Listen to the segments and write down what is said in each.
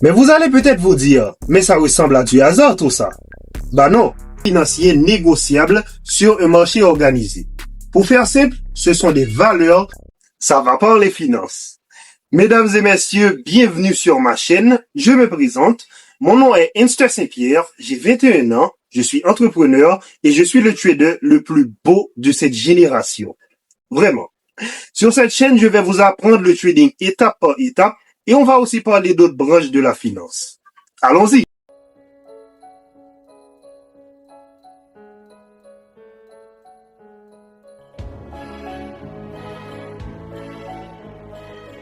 Mais vous allez peut-être vous dire, mais ça ressemble à du hasard tout ça. Bah non, financier négociable sur un marché organisé. Pour faire simple, ce sont des valeurs, ça va par les finances. Mesdames et messieurs, bienvenue sur ma chaîne, je me présente, mon nom est Inster Saint-Pierre, j'ai 21 ans, je suis entrepreneur et je suis le trader le plus beau de cette génération. Vraiment. Sur cette chaîne, je vais vous apprendre le trading étape par étape et on va aussi parler d'autres branches de la finance. Allons-y.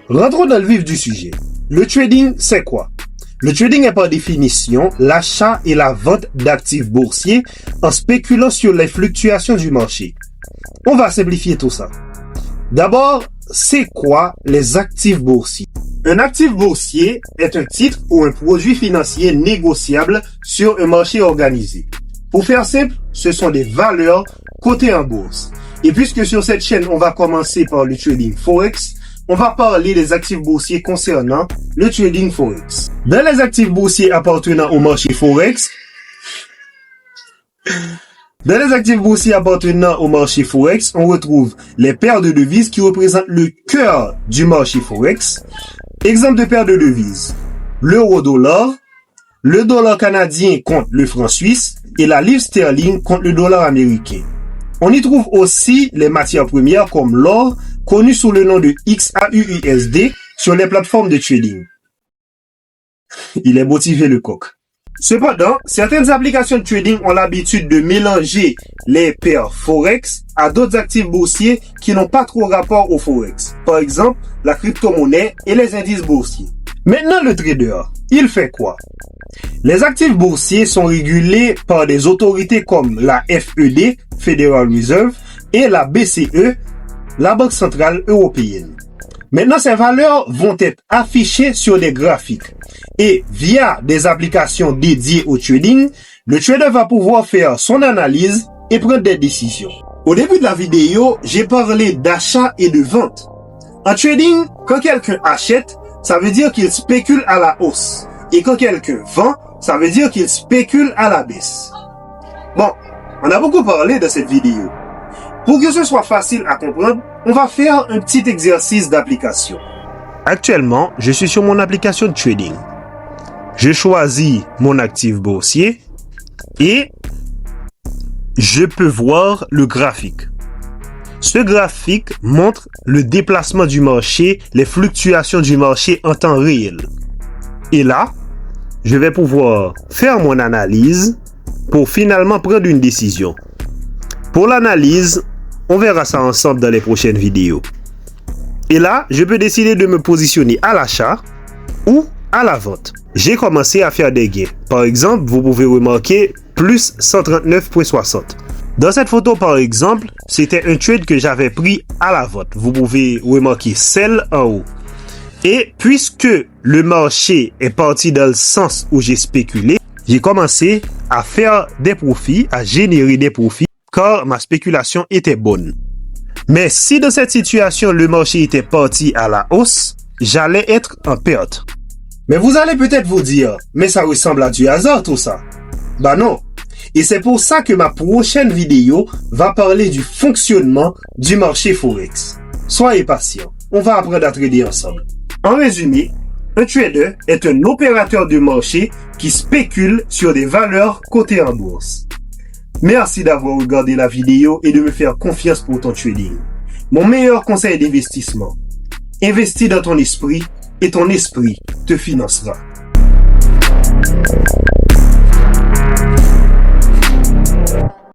Rentrons dans le vif du sujet. Le trading, c'est quoi? Le trading est par définition l'achat et la vente d'actifs boursiers en spéculant sur les fluctuations du marché. On va simplifier tout ça. D'abord, c'est quoi les actifs boursiers? Un actif boursier est un titre ou un produit financier négociable sur un marché organisé. Pour faire simple, ce sont des valeurs cotées en bourse. Et puisque sur cette chaîne, on va commencer par le trading Forex, on va parler des actifs boursiers concernant le trading Forex. Dans les actifs boursiers appartenant au marché Forex, on retrouve les paires de devises qui représentent le cœur du marché Forex. Exemple de paires de devises: l'euro-dollar, le dollar canadien contre le franc suisse et la livre sterling contre le dollar américain. On y trouve aussi les matières premières comme l'or, connu sous le nom de XAUUSD sur les plateformes de trading. Il est motivé le coq. Cependant, certaines applications de trading ont l'habitude de mélanger les paires Forex à d'autres actifs boursiers qui n'ont pas trop rapport au Forex. Par exemple, la crypto-monnaie et les indices boursiers. Maintenant, le trader, il fait quoi? Les actifs boursiers sont régulés par des autorités comme la FED, Federal Reserve, et la BCE, la Banque Centrale Européenne. Maintenant, ces valeurs vont être affichées sur des graphiques. Et via des applications dédiées au trading, le trader va pouvoir faire son analyse et prendre des décisions. Au début de la vidéo, j'ai parlé d'achat et de vente. En trading, quand quelqu'un achète, ça veut dire qu'il spécule à la hausse. Et quand quelqu'un vend, ça veut dire qu'il spécule à la baisse. Bon, on a beaucoup parlé dans cette vidéo. Pour que ce soit facile à comprendre, on va faire un petit exercice d'application. Actuellement, je suis sur mon application de trading. Je choisis mon actif boursier et je peux voir le graphique. Ce graphique montre le déplacement du marché, les fluctuations du marché en temps réel. Et là, je vais pouvoir faire mon analyse pour finalement prendre une décision. Pour l'analyse, on verra ça ensemble dans les prochaines vidéos. Et là, je peux décider de me positionner à l'achat ou à la vente. J'ai commencé à faire des gains. Par exemple, vous pouvez remarquer plus 139,60. Dans cette photo, par exemple, c'était un trade que j'avais pris à la vente. Vous pouvez remarquer celle en haut. Et puisque le marché est parti dans le sens où j'ai spéculé, j'ai commencé à faire des profits, à générer des profits, car ma spéculation était bonne. Mais si dans cette situation, le marché était parti à la hausse, j'allais être en perte. Mais vous allez peut-être vous dire, mais ça ressemble à du hasard tout ça. Bah non. Et c'est pour ça que ma prochaine vidéo va parler du fonctionnement du marché Forex. Soyez patient, on va apprendre à trader ensemble. En résumé, un trader est un opérateur de marché qui spécule sur des valeurs cotées en bourse. Merci d'avoir regardé la vidéo et de me faire confiance pour ton trading. Mon meilleur conseil d'investissement: investis dans ton esprit et ton esprit te financera.